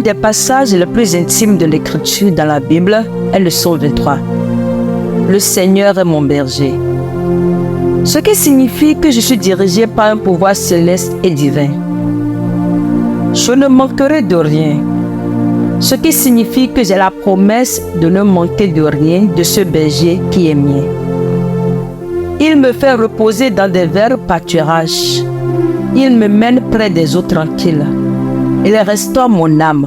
des passages les plus intimes de l'Écriture dans la Bible est le psaume 23. Le Seigneur est mon berger. Ce qui signifie que je suis dirigé par un pouvoir céleste et divin. Je ne manquerai de rien. Ce qui signifie que j'ai la promesse de ne manquer de rien de ce berger qui est mien. Il me fait reposer dans des verts pâturages. Il me mène près des eaux tranquilles. Il restaure mon âme.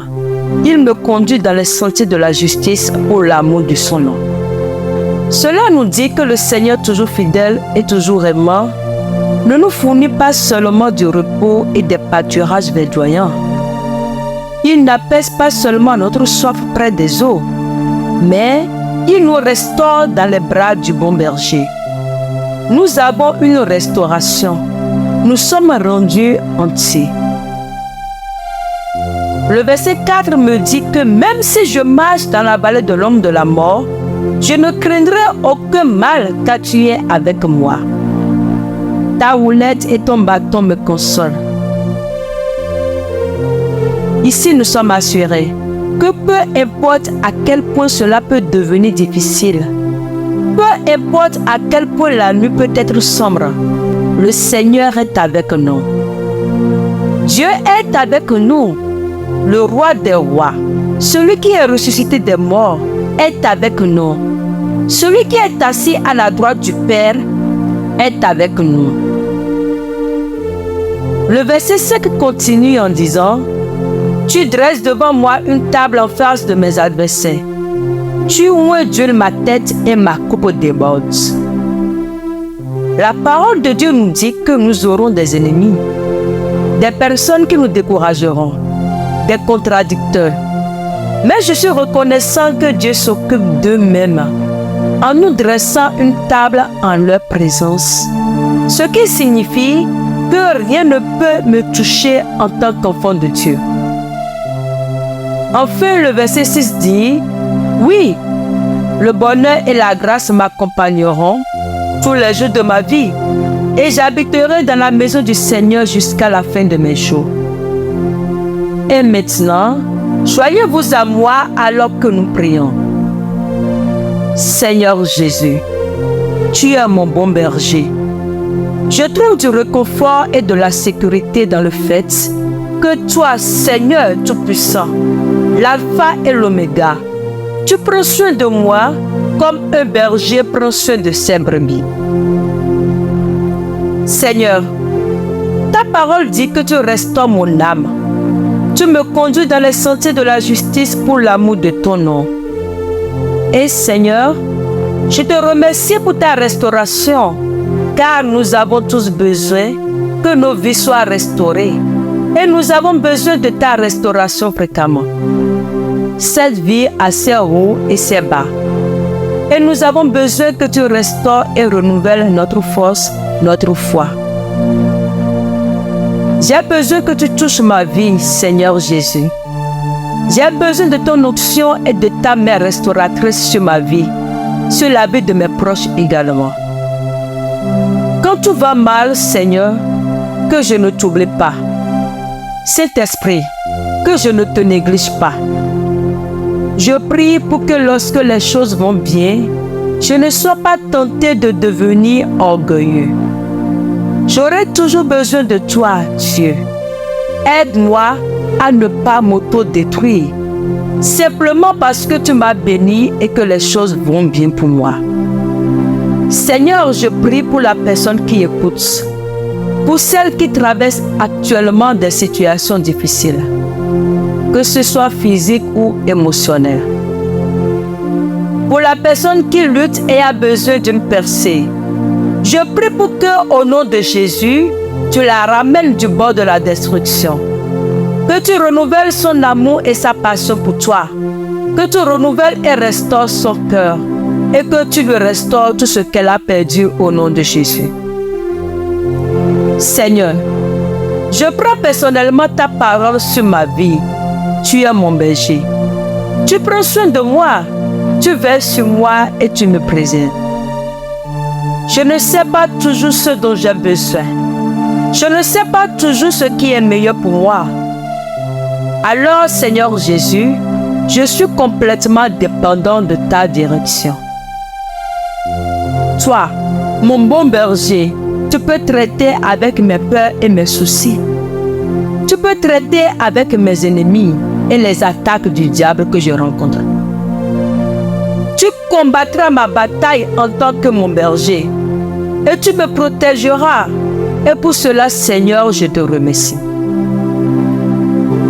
Il me conduit dans les sentiers de la justice pour l'amour de son nom. Cela nous dit que le Seigneur, toujours fidèle et toujours aimant, ne nous fournit pas seulement du repos et des pâturages verdoyants. Il n'apaise pas seulement notre soif près des eaux, mais il nous restaure dans les bras du bon berger. Nous avons une restauration. Nous sommes rendus entiers. Le verset 4 me dit que même si je marche dans la vallée de l'ombre de la mort, je ne craindrai aucun mal car tu es avec moi. Ta houlette et ton bâton me consolent. Ici, nous sommes assurés que peu importe à quel point cela peut devenir difficile, peu importe à quel point la nuit peut être sombre, le Seigneur est avec nous. Dieu est avec nous, le roi des rois, celui qui est ressuscité des morts, est avec nous. Celui qui est assis à la droite du Père est avec nous. Le verset 5 continue en disant: Tu dresses devant moi une table en face de mes adversaires. Tu oins d'huile ma tête et ma coupe déborde. La parole de Dieu nous dit que nous aurons des ennemis, des personnes qui nous décourageront, des contradicteurs. Mais je suis reconnaissant que Dieu s'occupe d'eux-mêmes en nous dressant une table en leur présence. Ce qui signifie que rien ne peut me toucher en tant qu'enfant de Dieu. Enfin, le verset 6 dit: Oui, le bonheur et la grâce m'accompagneront tous les jours de ma vie et j'habiterai dans la maison du Seigneur jusqu'à la fin de mes jours. Et maintenant, joignez-vous à moi alors que nous prions. Seigneur Jésus, tu es mon bon berger. Je trouve du réconfort et de la sécurité dans le fait que toi, Seigneur Tout-Puissant, l'Alpha et l'Oméga, tu prends soin de moi comme un berger prend soin de ses brebis. Seigneur, ta parole dit que tu restaures mon âme. Tu me conduis dans les sentiers de la justice pour l'amour de ton nom. Et Seigneur, je te remercie pour ta restauration, car nous avons tous besoin que nos vies soient restaurées. Et nous avons besoin de ta restauration fréquemment. Cette vie a ses hauts et ses bas. Et nous avons besoin que tu restaures et renouvelles notre force, notre foi. J'ai besoin que tu touches ma vie, Seigneur Jésus. J'ai besoin de ton onction et de ta main restauratrice sur ma vie, sur la vie de mes proches également. Quand tout va mal, Seigneur, que je ne t'oublie pas. Saint-Esprit, que je ne te néglige pas. Je prie pour que lorsque les choses vont bien, je ne sois pas tenté de devenir orgueilleux. J'aurai toujours besoin de toi, Dieu. Aide-moi à ne pas m'auto-détruire, simplement parce que tu m'as béni et que les choses vont bien pour moi. Seigneur, je prie pour la personne qui écoute, pour celle qui traverse actuellement des situations difficiles, que ce soit physique ou émotionnelle. Pour la personne qui lutte et a besoin d'une percée, je prie pour que, au nom de Jésus, tu la ramènes du bord de la destruction. Que tu renouvelles son amour et sa passion pour toi. Que tu renouvelles et restaures son cœur. Et que tu lui restaures tout ce qu'elle a perdu au nom de Jésus. Seigneur, je prends personnellement ta parole sur ma vie. Tu es mon berger. Tu prends soin de moi. Tu veilles sur moi et tu me préserves. Je ne sais pas toujours ce dont j'ai besoin. Je ne sais pas toujours ce qui est meilleur pour moi. Alors, Seigneur Jésus, je suis complètement dépendant de ta direction. Toi, mon bon berger, tu peux traiter avec mes peurs et mes soucis. Tu peux traiter avec mes ennemis et les attaques du diable que je rencontre. Tu combattras ma bataille en tant que mon berger et tu me protégeras. Et pour cela, Seigneur, je te remercie.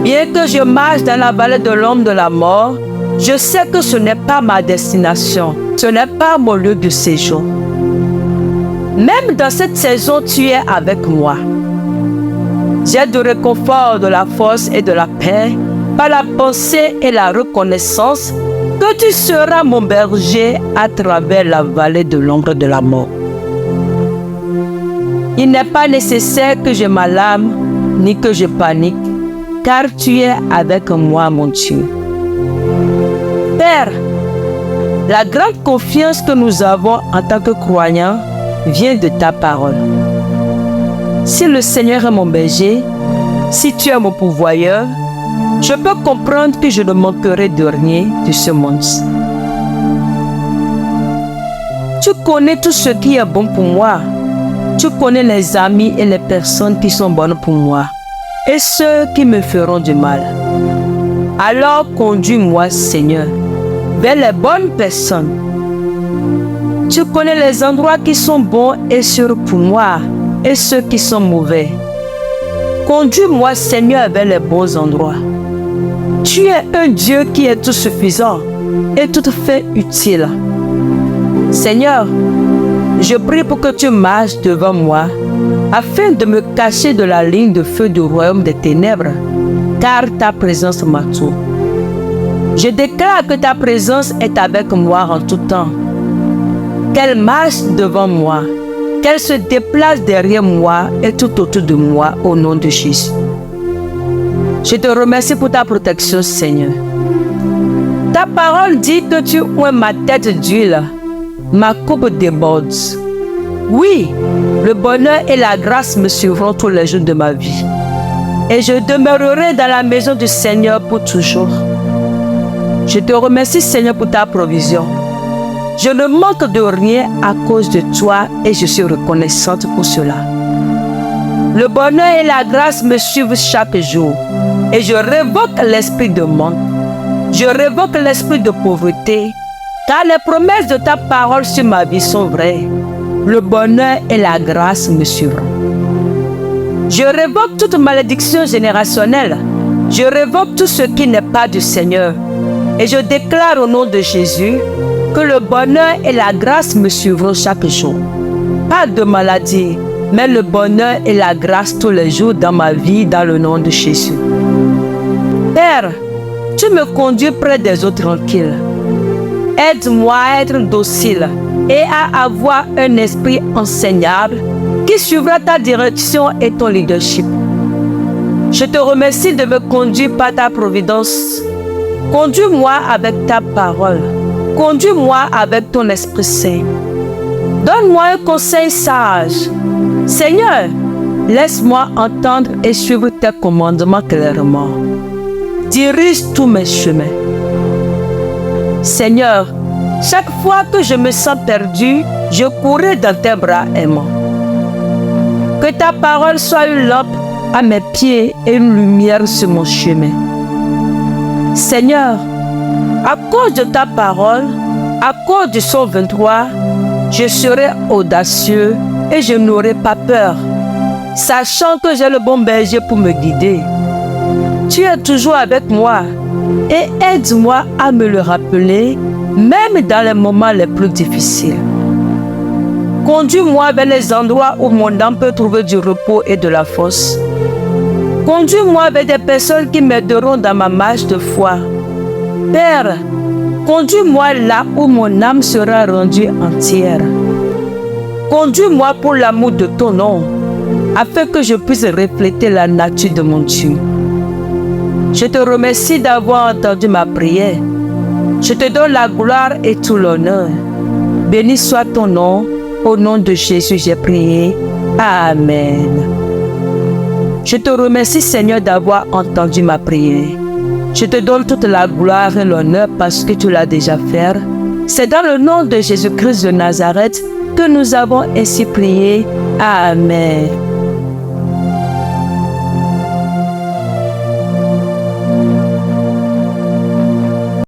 Bien que je marche dans la vallée de l'ombre de la mort, je sais que ce n'est pas ma destination, ce n'est pas mon lieu de séjour. Même dans cette saison, tu es avec moi. J'ai du réconfort, de la force et de la paix par la pensée et la reconnaissance que tu seras mon berger à travers la vallée de l'ombre de la mort. Il n'est pas nécessaire que je m'alarme ni que je panique, car tu es avec moi, mon Dieu. Père, la grande confiance que nous avons en tant que croyants vient de ta parole. Si le Seigneur est mon berger, si tu es mon pourvoyeur, je peux comprendre que je ne manquerai de rien de ce monde. Tu connais tout ce qui est bon pour moi. Tu connais les amis et les personnes qui sont bonnes pour moi et ceux qui me feront du mal. Alors conduis-moi, Seigneur, vers les bonnes personnes. Tu connais les endroits qui sont bons et sûrs pour moi et ceux qui sont mauvais. Conduis-moi, Seigneur, vers les bons endroits. Tu es un Dieu qui est tout suffisant et tout fait utile. Seigneur, je prie pour que tu marches devant moi afin de me cacher de la ligne de feu du royaume des ténèbres, car ta présence m'entoure. Je déclare que ta présence est avec moi en tout temps. Qu'elle marche devant moi, qu'elle se déplace derrière moi et tout autour de moi au nom de Jésus. Je te remercie pour ta protection, Seigneur. Ta parole dit que tu oins ma tête d'huile, ma coupe déborde. Oui, le bonheur et la grâce me suivront tous les jours de ma vie. Et je demeurerai dans la maison du Seigneur pour toujours. Je te remercie, Seigneur, pour ta provision. Je ne manque de rien à cause de toi et je suis reconnaissante pour cela. Le bonheur et la grâce me suivent chaque jour et je révoque l'esprit de manque. Je révoque l'esprit de pauvreté, car les promesses de ta parole sur ma vie sont vraies. Le bonheur et la grâce me suivront. Je révoque toute malédiction générationnelle. Je révoque tout ce qui n'est pas du Seigneur. Et je déclare au nom de Jésus que le bonheur et la grâce me suivront chaque jour. Pas de maladie, mais le bonheur et la grâce tous les jours dans ma vie, dans le nom de Jésus. Père, tu me conduis près des eaux tranquilles. Aide-moi à être docile et à avoir un esprit enseignable qui suivra ta direction et ton leadership. Je te remercie de me conduire par ta providence. Conduis-moi avec ta parole. Conduis-moi avec ton Esprit Saint. Donne-moi un conseil sage. Seigneur, laisse-moi entendre et suivre tes commandements clairement. Dirige tous mes chemins. Seigneur, chaque fois que je me sens perdu, je courrai dans tes bras aimants. Que ta parole soit une lampe à mes pieds et une lumière sur mon chemin. Seigneur, à cause de ta parole, à cause du Psaume 23, je serai audacieux et je n'aurai pas peur, sachant que j'ai le bon berger pour me guider. Tu es toujours avec moi et aide-moi à me le rappeler, même dans les moments les plus difficiles. Conduis-moi vers les endroits où mon âme peut trouver du repos et de la force. Conduis-moi vers des personnes qui m'aideront dans ma marche de foi. Père, conduis-moi là où mon âme sera rendue entière. Conduis-moi pour l'amour de ton nom, afin que je puisse refléter la nature de mon Dieu. Je te remercie d'avoir entendu ma prière. Je te donne la gloire et tout l'honneur. Béni soit ton nom. Au nom de Jésus, j'ai prié. Amen. Je te remercie, Seigneur, d'avoir entendu ma prière. Je te donne toute la gloire et l'honneur parce que tu l'as déjà fait. C'est dans le nom de Jésus-Christ de Nazareth que nous avons ainsi prié. Amen.